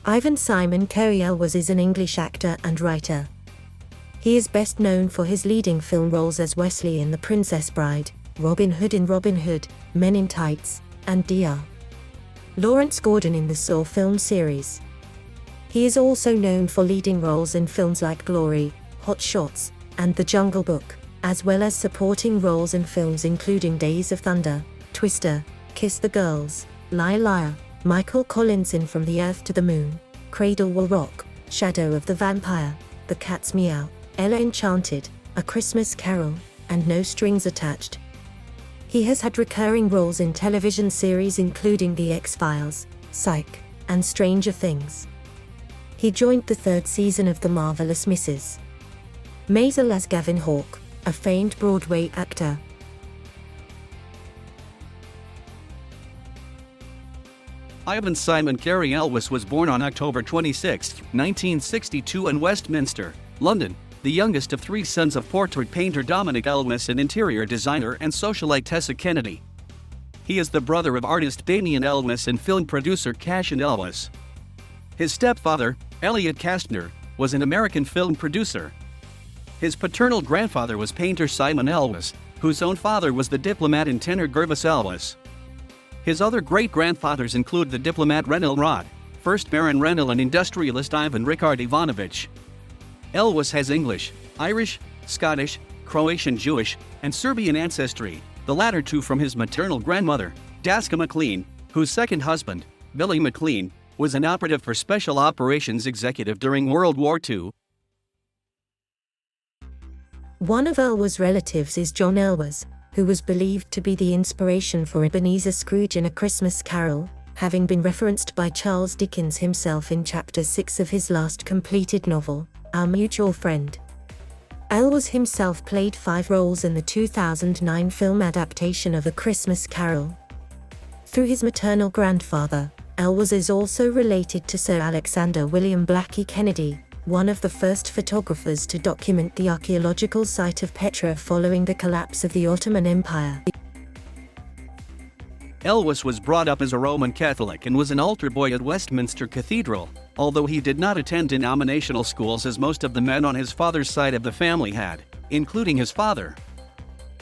Ivan Simon Cary Elwes is an English actor and writer. He is best known for his leading film roles as Wesley in The Princess Bride, Robin Hood in Robin Hood, Men in Tights, and Dr. Lawrence Gordon in the Saw film series. He is also known for leading roles in films like Glory, Hot Shots, and The Jungle Book, as well as supporting roles in films including Days of Thunder, Twister, Kiss the Girls, Liar Liar, Michael Collins in From the Earth to the Moon, Cradle Will Rock, Shadow of the Vampire, The Cat's Meow, Ella Enchanted, A Christmas Carol, and No Strings Attached. He has had recurring roles in television series including The X-Files, Psych, and Stranger Things. He joined the third season of The Marvelous Mrs. Maisel as Gavin Hawke, a famed Broadway actor. Ivan Simon Cary Elwes was born on October 26, 1962 in Westminster, London, the youngest of three sons of portrait painter Dominic Elwes and interior designer and socialite Tessa Kennedy. He is the brother of artist Damien Elwes and film producer Cassian Elwes. His stepfather, Elliot Kastner, was an American film producer. His paternal grandfather was painter Simon Elwes, whose own father was the diplomat and tenor Gervas Elwes. His other great-grandfathers include the diplomat Renil Rod, first Baron Renil and industrialist Ivan Ricard Ivanovich. Elwes has English, Irish, Scottish, Croatian Jewish, and Serbian ancestry, the latter two from his maternal grandmother, Daska McLean, whose second husband, Billy McLean, was an operative for Special Operations Executive during World War II. One of Elwes' relatives is John Elwes, who was believed to be the inspiration for Ebenezer Scrooge in A Christmas Carol, having been referenced by Charles Dickens himself in Chapter 6 of his last completed novel, Our Mutual Friend. Elwes himself played 5 roles in the 2009 film adaptation of A Christmas Carol. Through his maternal grandfather, Elwes is also related to Sir Alexander William Blackie Kennedy, one of the first photographers to document the archaeological site of Petra following the collapse of the Ottoman Empire. Elwes was brought up as a Roman Catholic and was an altar boy at Westminster Cathedral, although he did not attend denominational schools as most of the men on his father's side of the family had, including his father.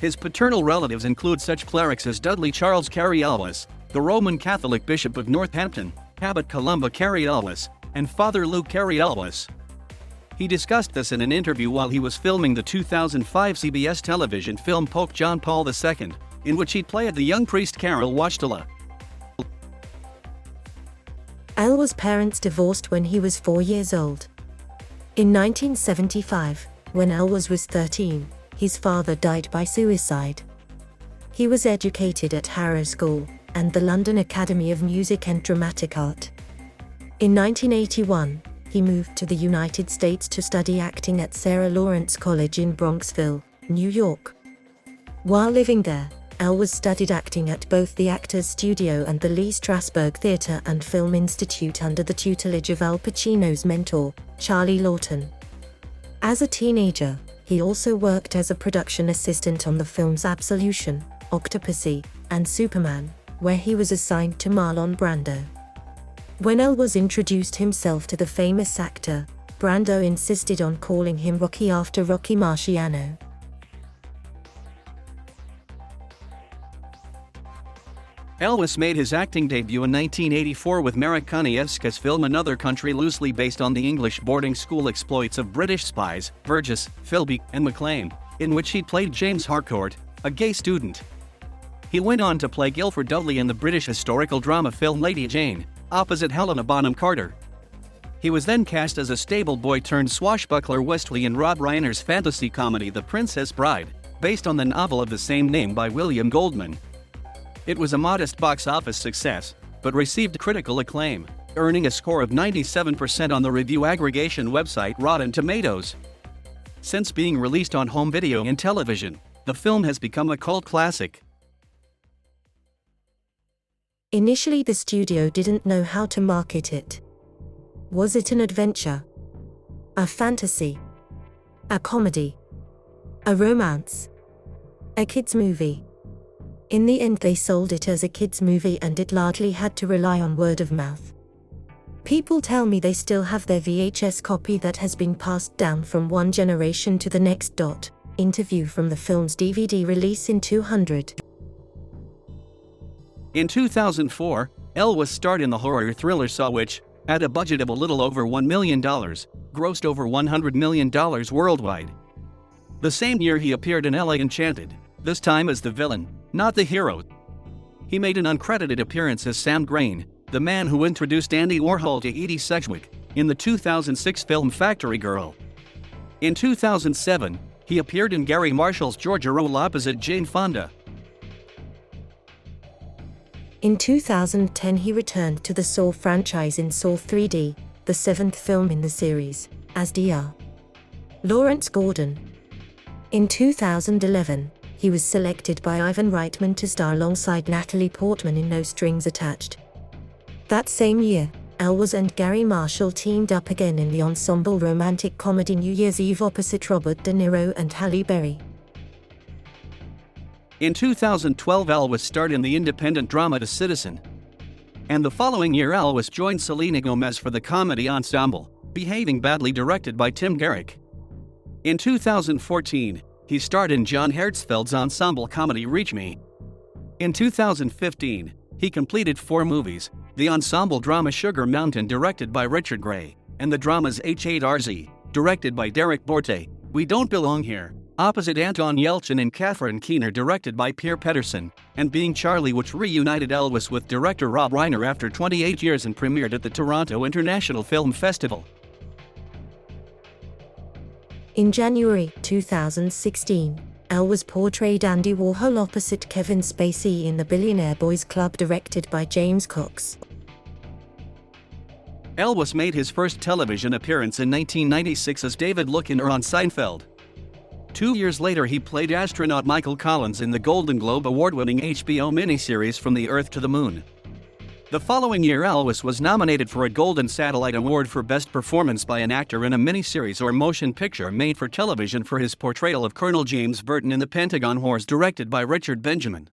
His paternal relatives include such clerics as Dudley Charles Cary Elwes, the Roman Catholic Bishop of Northampton, Abbot Columba Cary Elwes, and Father Luke Cary Elwes. He discussed this in an interview while he was filming the 2005 CBS television film Pope John Paul II, in which he played the young priest Karol Wojtyla. Elwes' parents divorced when he was 4 years old. In 1975, when Elwes was 13, his father died by suicide. He was educated at Harrow School and the London Academy of Music and Dramatic Art. In 1981, he moved to the United States to study acting at Sarah Lawrence College in Bronxville, New York. While living there, Elwes studied acting at both the Actors Studio and the Lee Strasberg Theatre and Film Institute under the tutelage of Al Pacino's mentor, Charlie Lawton. As a teenager, he also worked as a production assistant on the films Absolution, Octopussy, and Superman, where he was assigned to Marlon Brando. When Elwes introduced himself to the famous actor, Brando insisted on calling him Rocky after Rocky Marciano. Elwes made his acting debut in 1984 with Marek Kaniewska's film Another Country, loosely based on the English boarding school exploits of British spies, Burgess, Philby, and MacLaine, in which he played James Harcourt, a gay student. He went on to play Guilford Dudley in the British historical drama film Lady Jane, opposite Helena Bonham Carter. He was then cast as a stable boy turned swashbuckler Wesley in Rob Reiner's fantasy comedy The Princess Bride, based on the novel of the same name by William Goldman. It was a modest box office success, but received critical acclaim, earning a score of 97% on the review aggregation website Rotten Tomatoes. Since being released on home video and television, the film has become a cult classic. Initially, the studio didn't know how to market it. Was it an adventure? A fantasy? A comedy? A romance? A kids' movie? In the end, they sold it as a kids' movie, and it largely had to rely on word of mouth. People tell me they still have their VHS copy that has been passed down from one generation to the next. Interview from the film's DVD release in 200. In 2004, Elwes starred in the horror thriller Saw, which, at a budget of a little over $1 million, grossed over $100 million worldwide. The same year he appeared in LA Enchanted, this time as the villain, not the hero. He made an uncredited appearance as Sam Grain, the man who introduced Andy Warhol to Edie Sedgwick, in the 2006 film Factory Girl. In 2007, he appeared in Gary Marshall's Georgia role opposite Jane Fonda. In 2010 he returned to the Saw franchise in Saw 3D, the seventh film in the series, as Dr. Lawrence Gordon. In 2011, he was selected by Ivan Reitman to star alongside Natalie Portman in No Strings Attached. That same year, Elwes and Gary Marshall teamed up again in the ensemble romantic comedy New Year's Eve opposite Robert De Niro and Halle Berry. In 2012 Elwes starred in the independent drama The Citizen. And the following year Elwes joined Selena Gomez for the comedy ensemble, Behaving Badly, directed by Tim Garrick. In 2014, he starred in John Hertzfeld's ensemble comedy Reach Me. In 2015, he completed 4 movies, the ensemble drama Sugar Mountain directed by Richard Gray, and the dramas H8RZ, directed by Derek Borte, We Don't Belong Here, opposite Anton Yelchin and Catherine Keener directed by Pierre Pedersen, and Being Charlie, which reunited Elwes with director Rob Reiner after 28 years and premiered at the Toronto International Film Festival. In January 2016, Elwes portrayed Andy Warhol opposite Kevin Spacey in The Billionaire Boys Club directed by James Cox. Elwes made his first television appearance in 1996 as David Lookiner on Seinfeld. 2 years later he played astronaut Michael Collins in the Golden Globe award-winning HBO miniseries From the Earth to the Moon. The following year Elwes was nominated for a Golden Satellite Award for Best Performance by an Actor in a Miniseries or Motion Picture made for television for his portrayal of Colonel James Burton in The Pentagon Wars directed by Richard Benjamin.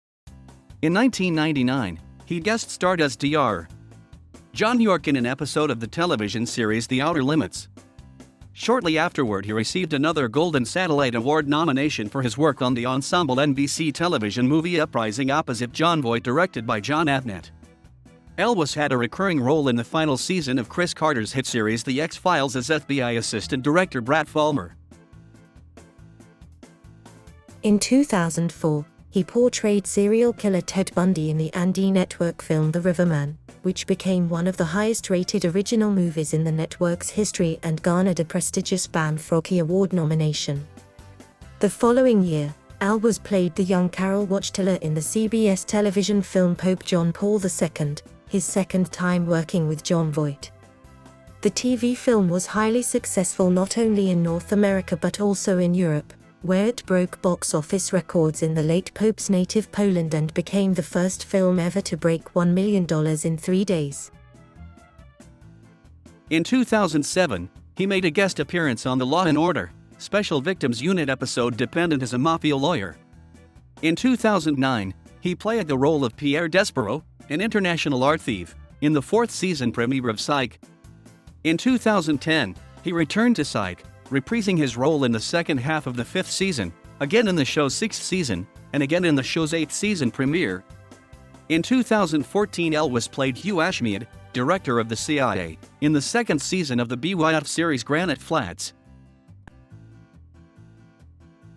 In 1999, he guest-starred as Dr. John York in an episode of the television series The Outer Limits. Shortly afterward he received another Golden Satellite Award nomination for his work on the ensemble NBC television movie Uprising opposite John Voight directed by John Abnett. Elwes had a recurring role in the final season of Chris Carter's hit series The X-Files as FBI Assistant Director Brad Fulmer. In 2004, he portrayed serial killer Ted Bundy in the Andy Network film The Riverman, which became one of the highest-rated original movies in the network's history and garnered a prestigious BAM Froggy Award nomination. The following year, Elwes played the young Carol Wojtyla in the CBS television film Pope John Paul II, his second time working with John Voight. The TV film was highly successful not only in North America but also in Europe, where it broke box office records in the late Pope's native Poland and became the first film ever to break $1 million in 3 days. In 2007, he made a guest appearance on the Law & Order Special Victims Unit episode Dependent as a Mafia Lawyer. In 2009, he played the role of Pierre Despereaux, an international art thief, in the 4th season premiere of Psych. In 2010, he returned to Psych, reprising his role in the second half of the 5th season, again in the show's 6th season, and again in the show's 8th season premiere. In 2014 Elwes played Hugh Ashmead, director of the CIA, in the 2nd season of the BYF series Granite Flats.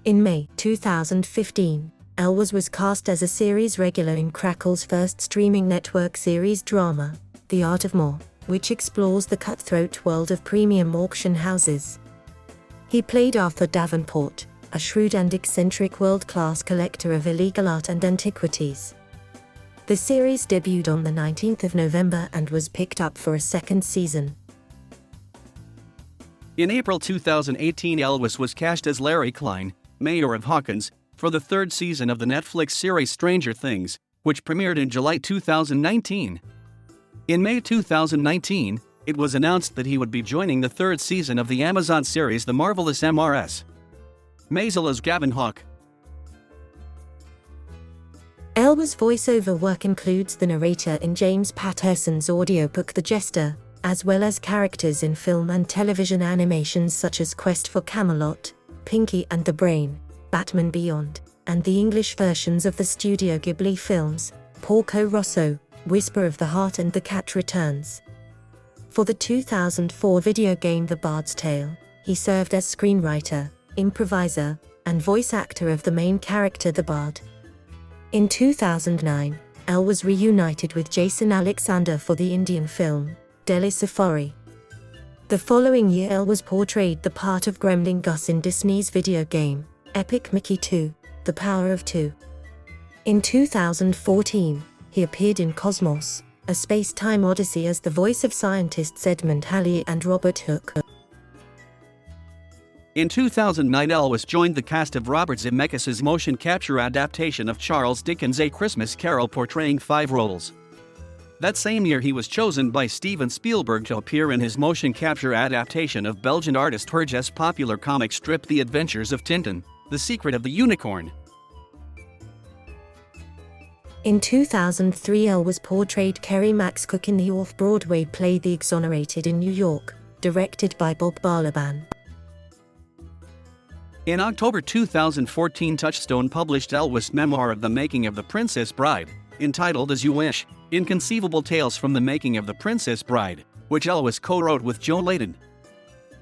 In May 2015, Elwes was cast as a series regular in Crackle's first streaming network series drama, The Art of More, which explores the cutthroat world of premium auction houses. He played Arthur Davenport, a shrewd and eccentric world-class collector of illegal art and antiquities. The series debuted on the 19th of November and was picked up for a 2nd season. In April 2018 Elwes was cast as Larry Klein, mayor of Hawkins, for the 3rd season of the Netflix series Stranger Things, which premiered in July 2019. In May 2019, it was announced that he would be joining the 3rd season of the Amazon series The Marvelous Mrs. Maisel as Gavin Hawke. Elwes' voiceover work includes the narrator in James Patterson's audiobook The Jester, as well as characters in film and television animations such as Quest for Camelot, Pinky and the Brain, Batman Beyond, and the English versions of the Studio Ghibli films, Porco Rosso, Whisper of the Heart and The Cat Returns. For the 2004 video game The Bard's Tale, he served as screenwriter, improviser, and voice actor of the main character the Bard. In 2009, Elwes reunited with Jason Alexander for the Indian film, Delhi Safari. The following year Elwes portrayed the part of Gremlin Gus in Disney's video game, Epic Mickey 2, The Power of Two. In 2014, he appeared in Cosmos, A Space-Time Odyssey as the voice of scientists Edmund Halley and Robert Hooke. In 2009, Elwes joined the cast of Robert Zemeckis' motion capture adaptation of Charles Dickens' A Christmas Carol, portraying 5 roles. That same year he was chosen by Steven Spielberg to appear in his motion capture adaptation of Belgian artist Hergé's popular comic strip The Adventures of Tintin, The Secret of the Unicorn. In 2003, Elwes portrayed Kerry Max Cook in the off-Broadway play The Exonerated in New York, directed by Bob Balaban. In October 2014, Touchstone published Elwes' memoir of the making of The Princess Bride, entitled As You Wish, Inconceivable Tales from the Making of The Princess Bride, which Elwes co-wrote with Joe Layton.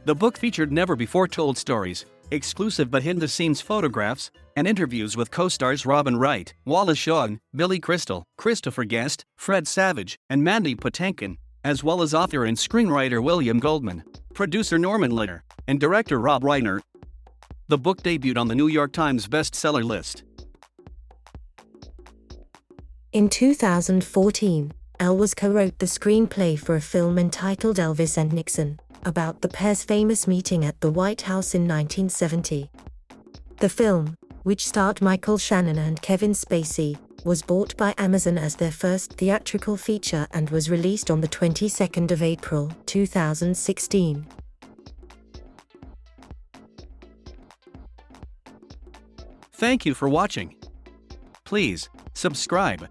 The book featured never-before-told stories, exclusive but hidden-to-scenes photographs, and interviews with co-stars Robin Wright, Wallace Shawn, Billy Crystal, Christopher Guest, Fred Savage, and Mandy Patinkin, as well as author and screenwriter William Goldman, producer Norman Litter, and director Rob Reiner. The book debuted on the New York Times bestseller list. In 2014, Elwes co-wrote the screenplay for a film entitled Elvis and Nixon, about the pair's famous meeting at the White House in 1970. The film, which starred Michael Shannon and Kevin Spacey, was bought by Amazon as their first theatrical feature and was released on the 22nd of April, 2016. Thank you for watching. Please subscribe.